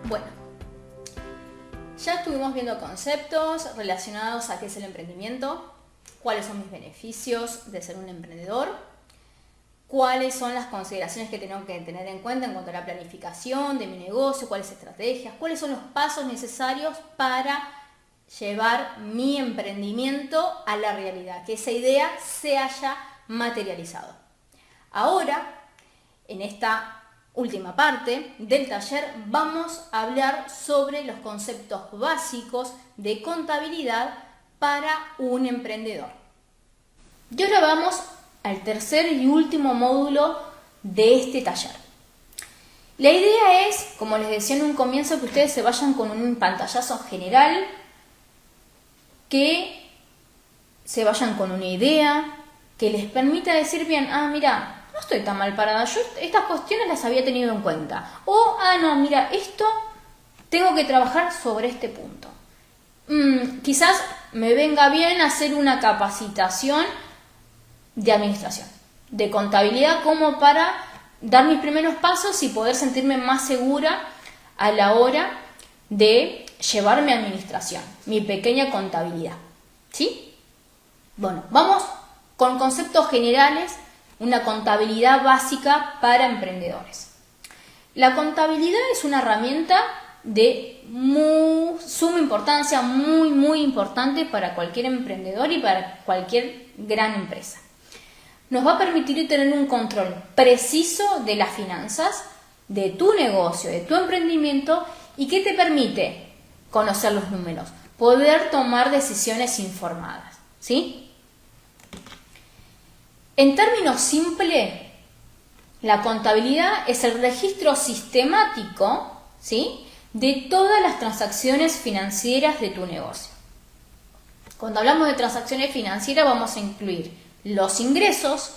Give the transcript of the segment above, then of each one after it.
Bueno, ya estuvimos viendo conceptos relacionados a qué es el emprendimiento, cuáles son mis beneficios de ser un emprendedor, cuáles son las consideraciones que tengo que tener en cuenta en cuanto a la planificación de mi negocio, cuáles estrategias, cuáles son los pasos necesarios para llevar mi emprendimiento a la realidad, que esa idea se haya materializado. Ahora, en esta última parte del taller, vamos a hablar sobre los conceptos básicos de contabilidad para un emprendedor. Y ahora vamos al tercer y último módulo de este taller. La idea es, como les decía en un comienzo, que ustedes se vayan con un pantallazo general, que se vayan con una idea que les permita decir bien, mira, no estoy tan mal parada, yo estas cuestiones las había tenido en cuenta. O, no, mira, esto tengo que trabajar sobre este punto. Quizás me venga bien hacer una capacitación de administración, de contabilidad, como para dar mis primeros pasos y poder sentirme más segura a la hora de llevar mi administración, mi pequeña contabilidad. ¿Sí? Bueno, vamos con conceptos generales, una contabilidad básica para emprendedores. La contabilidad es una herramienta de suma importancia, muy importante para cualquier emprendedor y para cualquier gran empresa. Nos va a permitir tener un control preciso de las finanzas, de tu negocio, de tu emprendimiento, y que te permite conocer los números, poder tomar decisiones informadas, ¿sí? En términos simples, la contabilidad es el registro sistemático, ¿sí?, de todas las transacciones financieras de tu negocio. Cuando hablamos de transacciones financieras vamos a incluir los ingresos,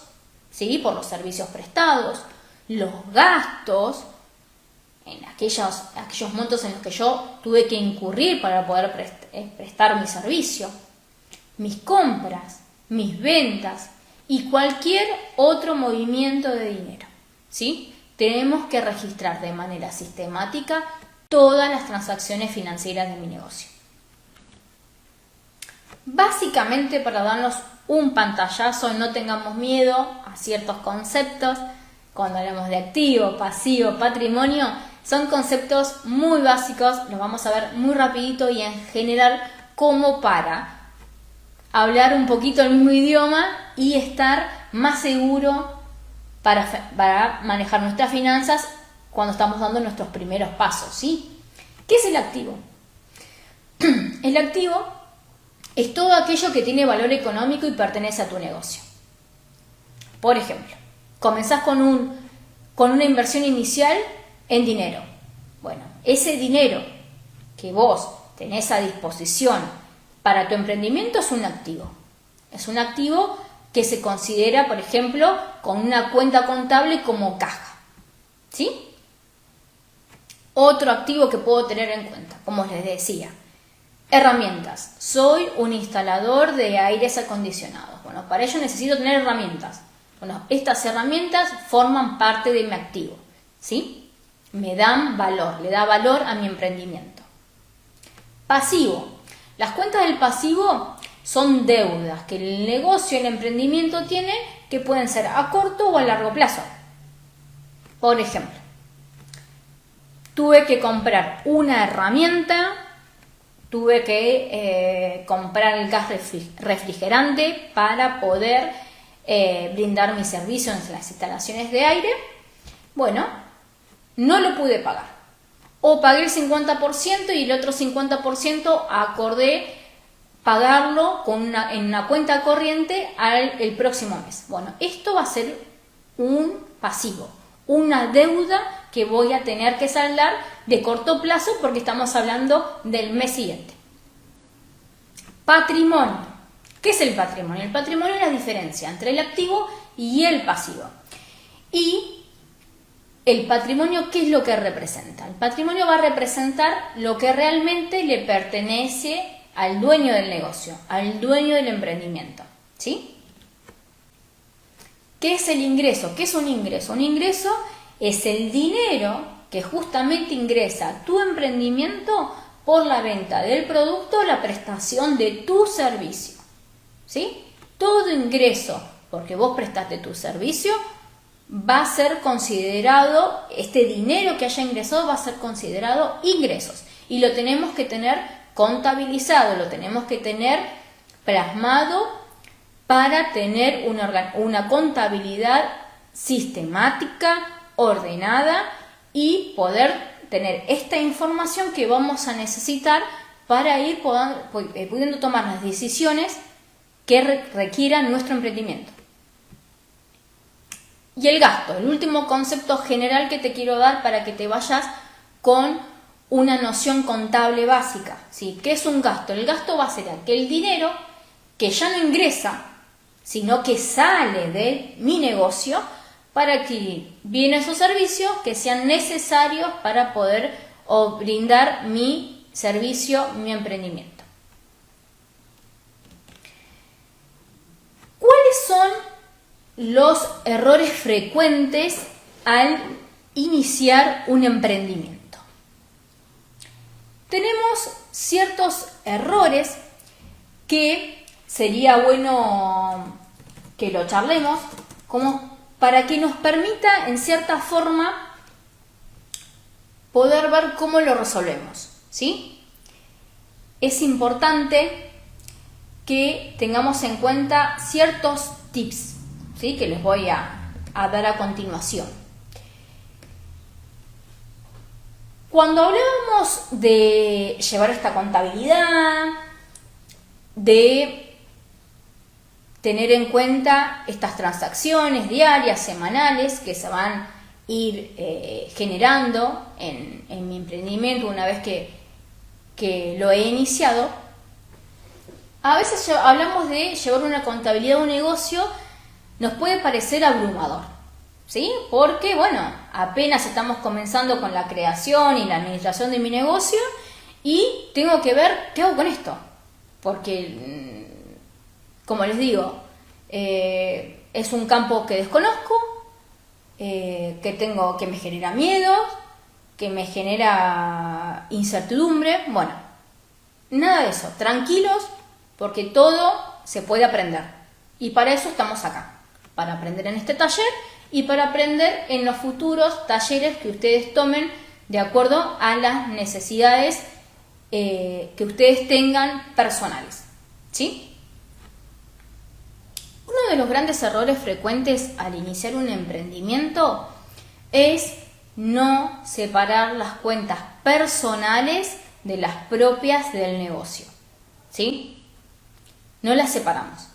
¿sí?, por los servicios prestados, los gastos, en aquellos montos en los que yo tuve que incurrir para poder prestar mi servicio, mis compras, mis ventas y cualquier otro movimiento de dinero, ¿sí? Tenemos que registrar de manera sistemática todas las transacciones financieras de mi negocio. Básicamente, para darnos un pantallazo, no tengamos miedo a ciertos conceptos. Cuando hablamos de activo, pasivo, patrimonio, son conceptos muy básicos, los vamos a ver muy rapidito y en general como para hablar un poquito el mismo idioma y estar más seguro para manejar nuestras finanzas cuando estamos dando nuestros primeros pasos, ¿sí? ¿Qué es el activo? El activo es todo aquello que tiene valor económico y pertenece a tu negocio. Por ejemplo, comenzás con una inversión inicial en dinero. Bueno, ese dinero que vos tenés a disposición para tu emprendimiento es un activo. Es un activo que se considera, por ejemplo, con una cuenta contable como caja, ¿sí? Otro activo que puedo tener en cuenta, como les decía, herramientas. Soy un instalador de aires acondicionados. Bueno, para ello necesito tener herramientas. Bueno, estas herramientas forman parte de mi activo, ¿sí? Me dan valor, le da valor a mi emprendimiento. Pasivo. Las cuentas del pasivo son deudas que el negocio, el emprendimiento tiene, que pueden ser a corto o a largo plazo. Por ejemplo, tuve que comprar una herramienta, tuve que comprar el gas refrigerante para poder brindar mi servicio en las instalaciones de aire. Bueno, no lo pude pagar. O pagué el 50% y el otro 50% acordé pagarlo en una cuenta corriente el próximo mes. Bueno, esto va a ser un pasivo, una deuda que voy a tener que saldar de corto plazo porque estamos hablando del mes siguiente. Patrimonio. ¿Qué es el patrimonio? El patrimonio es la diferencia entre el activo y el pasivo. Y el patrimonio, ¿qué es lo que representa? El patrimonio va a representar lo que realmente le pertenece al dueño del negocio, al dueño del emprendimiento, ¿sí? ¿Qué es el ingreso? ¿Qué es un ingreso? Un ingreso es el dinero que justamente ingresa a tu emprendimiento por la venta del producto o la prestación de tu servicio. ¿Sí? Todo ingreso, porque vos prestaste tu servicio, va a ser considerado, este dinero que haya ingresado va a ser considerado ingresos. Y lo tenemos que tener contabilizado, lo tenemos que tener plasmado para tener una contabilidad sistemática, ordenada y poder tener esta información que vamos a necesitar para ir pudiendo tomar las decisiones que requieran nuestro emprendimiento. Y el gasto, el último concepto general que te quiero dar para que te vayas con una noción contable básica. ¿Sí? ¿Qué es un gasto? El gasto va a ser aquel dinero que ya no ingresa, sino que sale de mi negocio para adquirir bienes o servicios que sean necesarios para poder brindar mi servicio, mi emprendimiento. ¿Cuáles son los errores frecuentes al iniciar un emprendimiento? Tenemos ciertos errores que sería bueno que lo charlemos, como para que nos permita, en cierta forma, poder ver cómo lo resolvemos, ¿sí? Es importante que tengamos en cuenta ciertos tips, ¿sí? Que les voy a dar a continuación. Cuando hablábamos de llevar esta contabilidad, de tener en cuenta estas transacciones diarias, semanales, que se van a ir generando en mi emprendimiento una vez que lo he iniciado, a veces hablamos de llevar una contabilidad de un negocio, nos puede parecer abrumador, ¿sí? Porque, bueno, apenas estamos comenzando con la creación y la administración de mi negocio y tengo que ver qué hago con esto. Porque, como les digo, es un campo que desconozco, que me genera miedo, que me genera incertidumbre. Bueno, nada de eso. Tranquilos, porque todo se puede aprender. Y para eso estamos acá. Para aprender en este taller y para aprender en los futuros talleres que ustedes tomen de acuerdo a las necesidades que ustedes tengan personales, ¿sí? Uno de los grandes errores frecuentes al iniciar un emprendimiento es no separar las cuentas personales de las propias del negocio, ¿sí? No las separamos.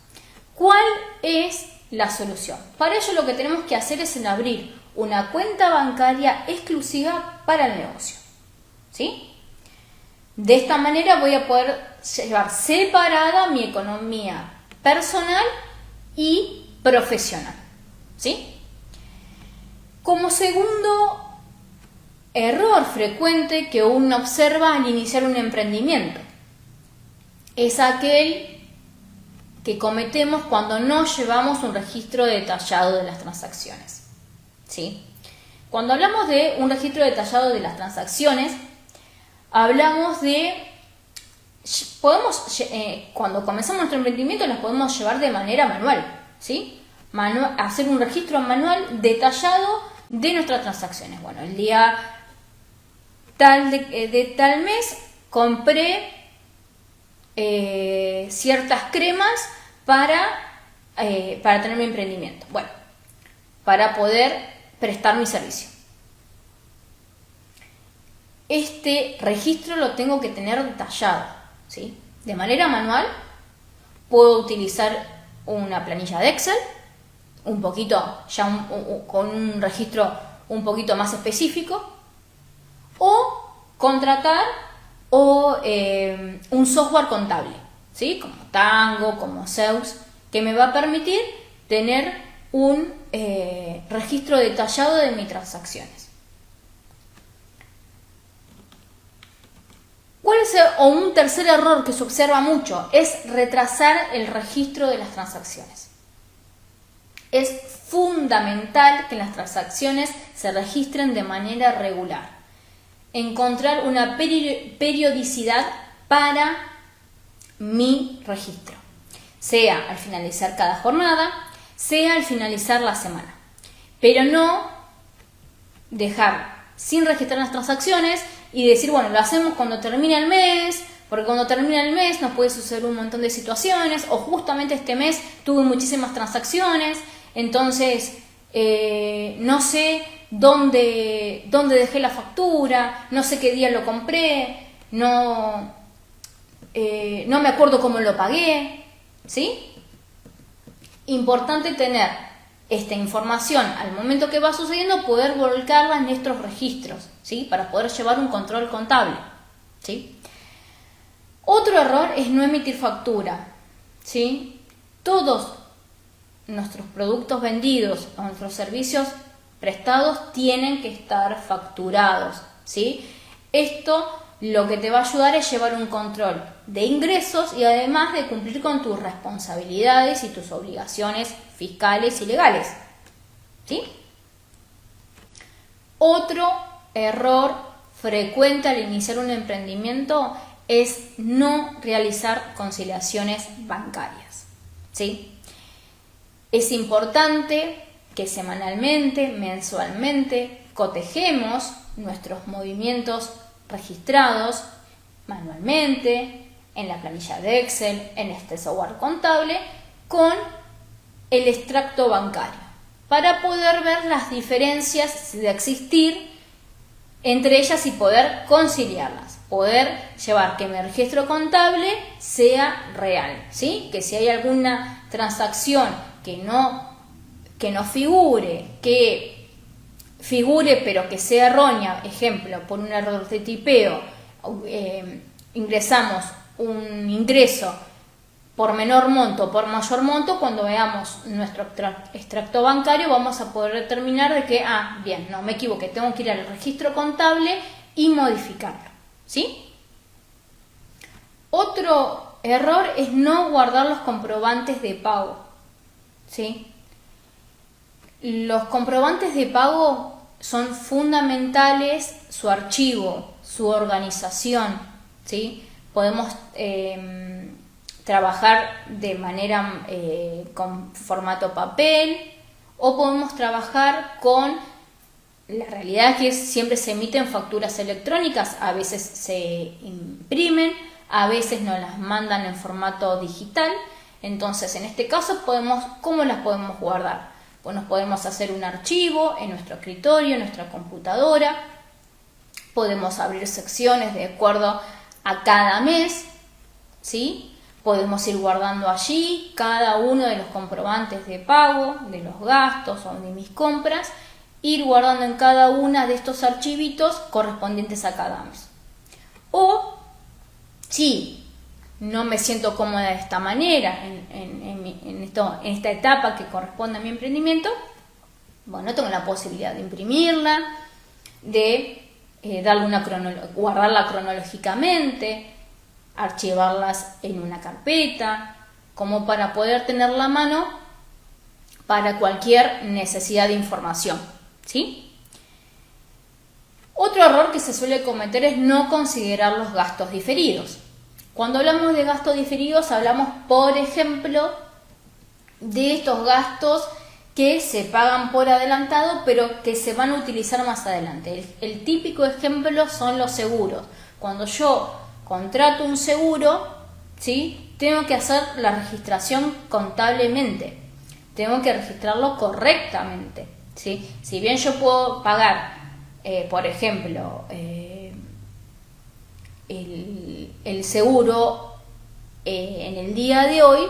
¿Cuál es la solución? Para ello lo que tenemos que hacer es abrir una cuenta bancaria exclusiva para el negocio, ¿sí? De esta manera voy a poder llevar separada mi economía personal y profesional, ¿sí? Como segundo error frecuente que uno observa al iniciar un emprendimiento, es aquel que cometemos cuando no llevamos un registro detallado de las transacciones, ¿sí? Cuando hablamos de un registro detallado de las transacciones, hablamos de, cuando comenzamos nuestro emprendimiento las podemos llevar de manera manual, ¿sí? Hacer un registro manual detallado de nuestras transacciones. Bueno, el día tal de tal mes compré ciertas cremas para tener mi emprendimiento. Bueno, para poder prestar mi servicio. Este registro lo tengo que tener detallado, ¿sí? De manera manual puedo utilizar una planilla de Excel, un poquito ya con un registro un poquito más específico, o contratar un software contable, ¿sí? Como Tango, como Zeus, que me va a permitir tener un registro detallado de mis transacciones. ¿Cuál es un tercer error que se observa mucho? Es retrasar el registro de las transacciones. Es fundamental que las transacciones se registren de manera regular. encontrar una periodicidad para mi registro, sea al finalizar cada jornada, sea al finalizar la semana, pero no dejar sin registrar las transacciones y decir, bueno, lo hacemos cuando termine el mes, porque cuando termina el mes nos puede suceder un montón de situaciones, o justamente este mes tuve muchísimas transacciones, entonces no sé dónde dejé la factura, no sé qué día lo compré, no me acuerdo cómo lo pagué, ¿sí? Importante tener esta información al momento que va sucediendo, poder volcarla en nuestros registros, ¿sí? Para poder llevar un control contable, ¿sí? Otro error es no emitir factura, ¿sí? Todos nuestros productos vendidos o nuestros servicios prestados tienen que estar facturados, ¿sí? Esto lo que te va a ayudar es llevar un control de ingresos y además de cumplir con tus responsabilidades y tus obligaciones fiscales y legales, ¿sí? Otro error frecuente al iniciar un emprendimiento es no realizar conciliaciones bancarias, ¿sí? Es importante que semanalmente, mensualmente, cotejemos nuestros movimientos registrados manualmente, en la planilla de Excel, en este software contable, con el extracto bancario, para poder ver las diferencias de existir entre ellas y poder conciliarlas, poder llevar que mi registro contable sea real, ¿sí? Que si hay alguna transacción que no figure, que figure pero que sea errónea, ejemplo, por un error de tipeo, ingresamos un ingreso por menor monto, por mayor monto, cuando veamos nuestro extracto bancario vamos a poder determinar de que, bien, no me equivoqué, tengo que ir al registro contable y modificarlo, ¿sí? Otro error es no guardar los comprobantes de pago, ¿sí? Los comprobantes de pago son fundamentales, su archivo, su organización, ¿sí? Podemos trabajar de manera con formato papel o podemos trabajar con la realidad que siempre se emiten facturas electrónicas, a veces se imprimen, a veces nos las mandan en formato digital. Entonces, en este caso, ¿cómo las podemos guardar? Pues nos podemos hacer un archivo en nuestro escritorio, en nuestra computadora. Podemos abrir secciones de acuerdo a cada mes, ¿sí? Podemos ir guardando allí cada uno de los comprobantes de pago, de los gastos o de mis compras, ir guardando en cada una de estos archivitos correspondientes a cada mes. O, si no me siento cómoda de esta manera, en esta etapa que corresponde a mi emprendimiento, tengo la posibilidad de imprimirla, de guardarla cronológicamente, archivarlas en una carpeta, como para poder tenerla a mano para cualquier necesidad de información, ¿sí? Otro error que se suele cometer es no considerar los gastos diferidos. Cuando hablamos de gastos diferidos, hablamos, por ejemplo, de estos gastos que se pagan por adelantado, pero que se van a utilizar más adelante. El típico ejemplo son los seguros. Cuando yo contrato un seguro, ¿sí? Tengo que hacer la registración contablemente. Tengo que registrarlo correctamente, ¿sí? Si bien yo puedo pagar, por ejemplo, el seguro en el día de hoy,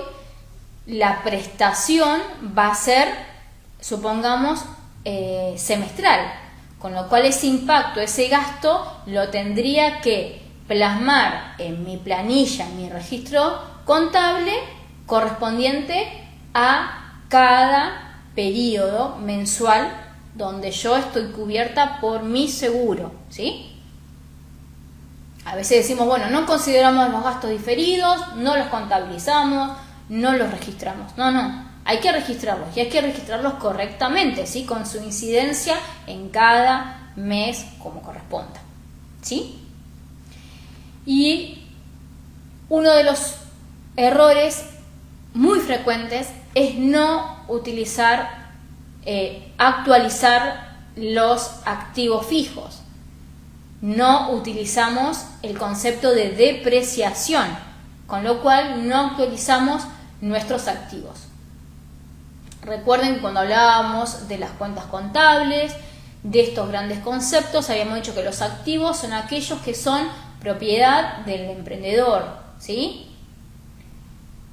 la prestación va a ser, supongamos, semestral, con lo cual ese impacto, ese gasto, lo tendría que plasmar en mi planilla, en mi registro contable correspondiente a cada periodo mensual donde yo estoy cubierta por mi seguro, ¿sí? A veces decimos, no consideramos los gastos diferidos, no los contabilizamos, no los registramos. No, hay que registrarlos y hay que registrarlos correctamente, ¿sí? Con su incidencia en cada mes como corresponda, ¿sí? Y uno de los errores muy frecuentes es no utilizar, actualizar los activos fijos. No utilizamos el concepto de depreciación, con lo cual no actualizamos nuestros activos. Recuerden que cuando hablábamos de las cuentas contables, de estos grandes conceptos, habíamos dicho que los activos son aquellos que son propiedad del emprendedor, ¿sí?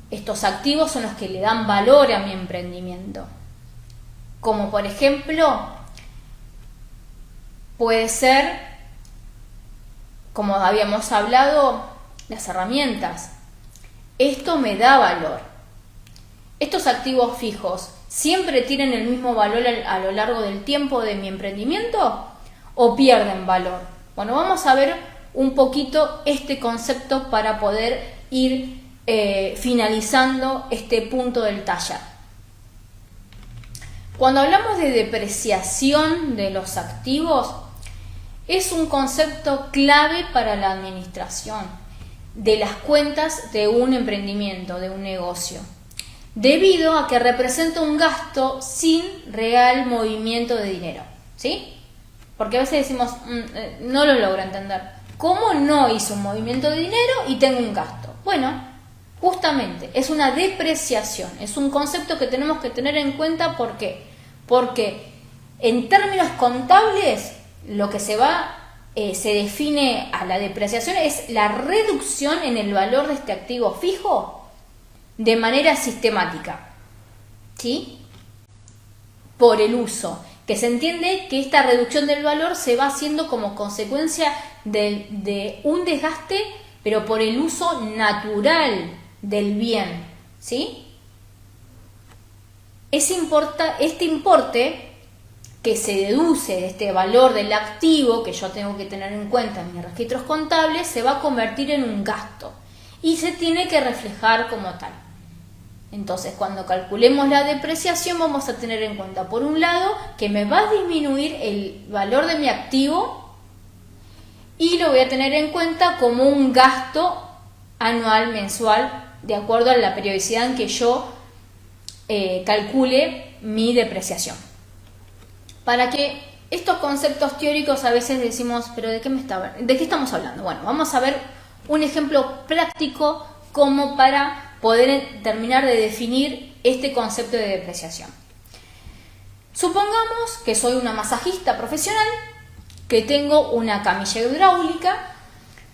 Estos activos son los que le dan valor a mi emprendimiento. Como por ejemplo, puede ser, como habíamos hablado, las herramientas. Esto me da valor. Estos activos fijos, ¿siempre tienen el mismo valor a lo largo del tiempo de mi emprendimiento o pierden valor? Bueno, vamos a ver un poquito este concepto para poder ir finalizando este punto del taller. Cuando hablamos de depreciación de los activos, es un concepto clave para la administración de las cuentas de un emprendimiento, de un negocio, debido a que representa un gasto sin real movimiento de dinero, ¿sí? Porque a veces decimos, no lo logro entender. ¿Cómo no hice un movimiento de dinero y tengo un gasto? Bueno, justamente es una depreciación, es un concepto que tenemos que tener en cuenta. ¿Por qué? Porque en términos contables lo que se define a la depreciación es la reducción en el valor de este activo fijo de manera sistemática, ¿sí? Por el uso, que se entiende que esta reducción del valor se va haciendo como consecuencia de un desgaste, pero por el uso natural del bien, ¿sí? Este importe que se deduce de este valor del activo que yo tengo que tener en cuenta en mis registros contables se va a convertir en un gasto y se tiene que reflejar como tal. Entonces, cuando calculemos la depreciación vamos a tener en cuenta, por un lado, que me va a disminuir el valor de mi activo y lo voy a tener en cuenta como un gasto anual, mensual, de acuerdo a la periodicidad en que yo calcule mi depreciación. Para que estos conceptos teóricos a veces decimos, pero ¿de qué estamos hablando? Bueno, vamos a ver un ejemplo práctico como para poder terminar de definir este concepto de depreciación. Supongamos que soy una masajista profesional, que tengo una camilla hidráulica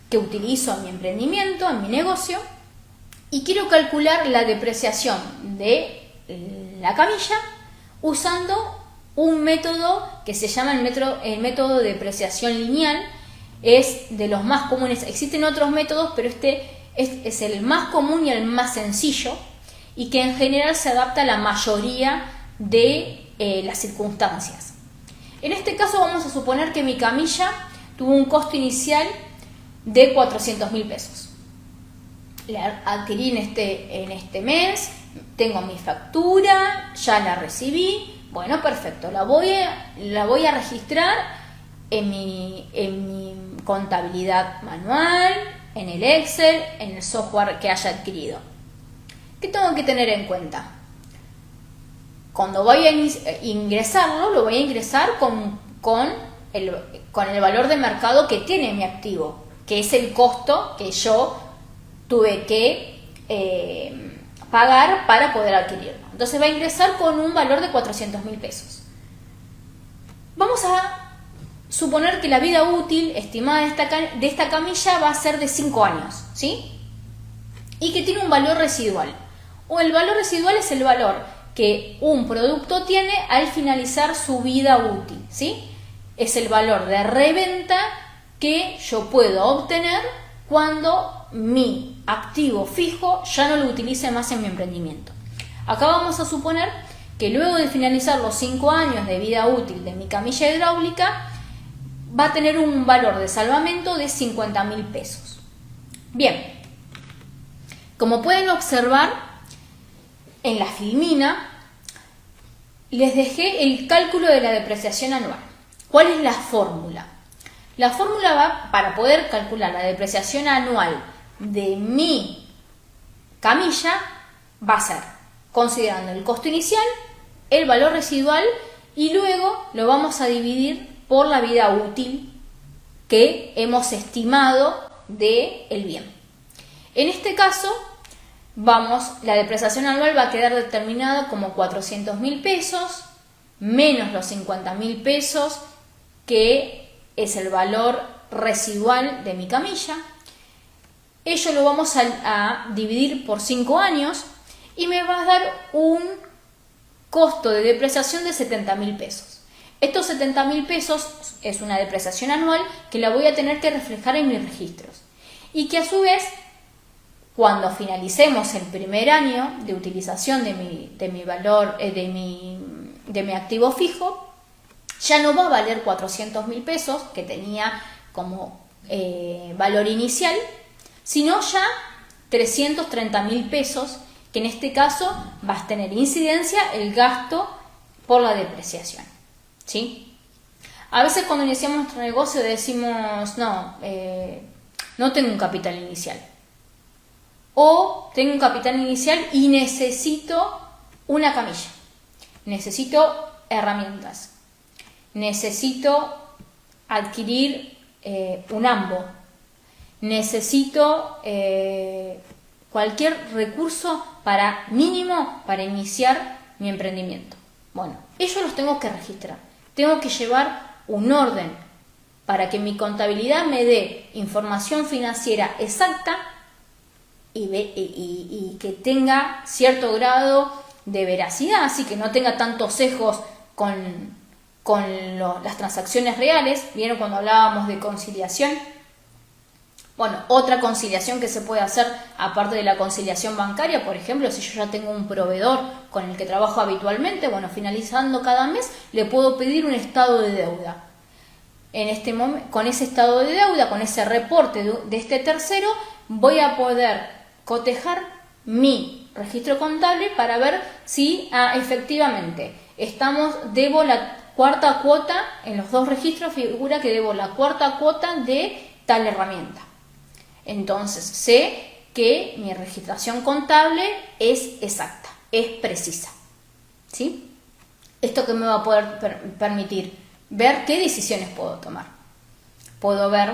que utilizo en mi emprendimiento, en mi negocio, y quiero calcular la depreciación de la camilla usando un método que se llama el método de depreciación lineal. Es de los más comunes. Existen otros métodos, pero este es el más común y el más sencillo, y que en general se adapta a la mayoría de las circunstancias. En este caso vamos a suponer que mi camilla tuvo un costo inicial de 400.000 pesos. La adquirí en este mes, tengo mi factura, ya la recibí. Bueno, perfecto, la voy a registrar en mi contabilidad manual, en el Excel, en el software que haya adquirido. ¿Qué tengo que tener en cuenta? Cuando voy a ingresarlo, lo voy a ingresar con el valor de mercado que tiene mi activo, que es el costo que yo tuve que pagar para poder adquirirlo. Entonces va a ingresar con un valor de 400.000 pesos. Vamos a suponer que la vida útil estimada de esta camilla va a ser de 5 años, ¿sí? Y que tiene un valor residual. O el valor residual es el valor que un producto tiene al finalizar su vida útil, ¿sí? Es el valor de reventa que yo puedo obtener cuando mi activo fijo ya no lo utilice más en mi emprendimiento. Acá vamos a suponer que luego de finalizar los 5 años de vida útil de mi camilla hidráulica, va a tener un valor de salvamento de 50.000 pesos. Bien, como pueden observar, en la filmina les dejé el cálculo de la depreciación anual. ¿Cuál es la fórmula? La fórmula va para poder calcular la depreciación anual de mi camilla, va a ser considerando el costo inicial, el valor residual y luego lo vamos a dividir por la vida útil que hemos estimado del bien. En este caso, la depreciación anual va a quedar determinada como 400.000 pesos menos los 50.000 pesos que es el valor residual de mi camilla. Ello lo vamos a dividir por 5 años y me va a dar un costo de depreciación de 70.000 pesos. Estos 70.000 pesos es una depreciación anual que la voy a tener que reflejar en mis registros y que a su vez, cuando finalicemos el primer año de utilización de mi valor, de mi activo fijo, ya no va a valer 400.000 pesos que tenía como valor inicial, sino ya 330.000 pesos, que en este caso va a tener incidencia el gasto por la depreciación, ¿sí? A veces cuando iniciamos nuestro negocio decimos, no tengo un capital inicial. O tengo un capital inicial y necesito una camilla. Necesito herramientas. Necesito adquirir un ambo. Necesito cualquier recurso mínimo para iniciar mi emprendimiento. Bueno, ellos los tengo que registrar. Tengo que llevar un orden para que mi contabilidad me dé información financiera exacta y que tenga cierto grado de veracidad, así que no tenga tantos sesgos con las transacciones reales. ¿Vieron cuando hablábamos de conciliación? Bueno, otra conciliación que se puede hacer, aparte de la conciliación bancaria, por ejemplo, si yo ya tengo un proveedor con el que trabajo habitualmente, bueno, finalizando cada mes, le puedo pedir un estado de deuda. En este momento, con ese estado de deuda, con ese reporte de este tercero, voy a poder cotejar mi registro contable para ver si efectivamente debo la cuarta cuota, en los dos registros figura que debo la cuarta cuota de tal herramienta. Entonces sé que mi registración contable es exacta, es precisa, ¿sí? Esto que me va a poder permitir ver qué decisiones puedo tomar. Puedo ver,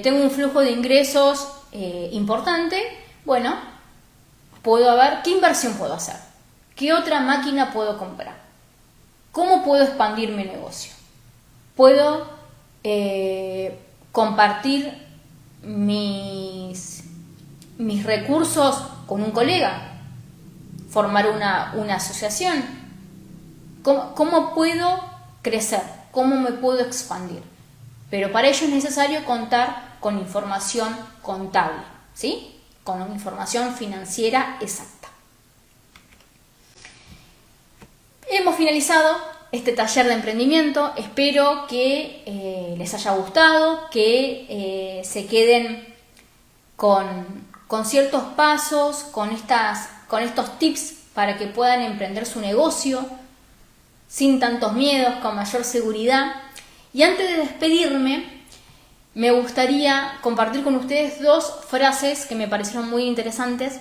tengo un flujo de ingresos importante, puedo ver qué inversión puedo hacer, qué otra máquina puedo comprar, cómo puedo expandir mi negocio, puedo compartir mis recursos con un colega, formar una asociación, cómo puedo crecer, cómo me puedo expandir. Pero para ello es necesario contar con información contable, ¿sí? Con información financiera exacta. Hemos finalizado este taller de emprendimiento. Espero que les haya gustado, que se queden con ciertos pasos, con estos tips para que puedan emprender su negocio sin tantos miedos, con mayor seguridad. Y antes de despedirme, me gustaría compartir con ustedes 2 frases que me parecieron muy interesantes.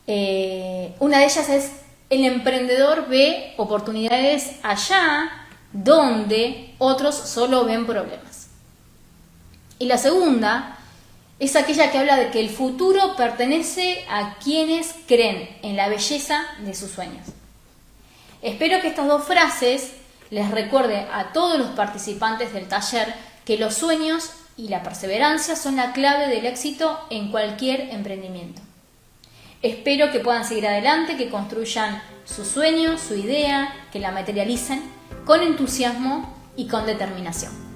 Una de ellas es: el emprendedor ve oportunidades allá donde otros solo ven problemas. Y la segunda es aquella que habla de que el futuro pertenece a quienes creen en la belleza de sus sueños. Espero que estas 2 frases les recuerde a todos los participantes del taller que los sueños y la perseverancia son la clave del éxito en cualquier emprendimiento. Espero que puedan seguir adelante, que construyan su sueño, su idea, que la materialicen con entusiasmo y con determinación.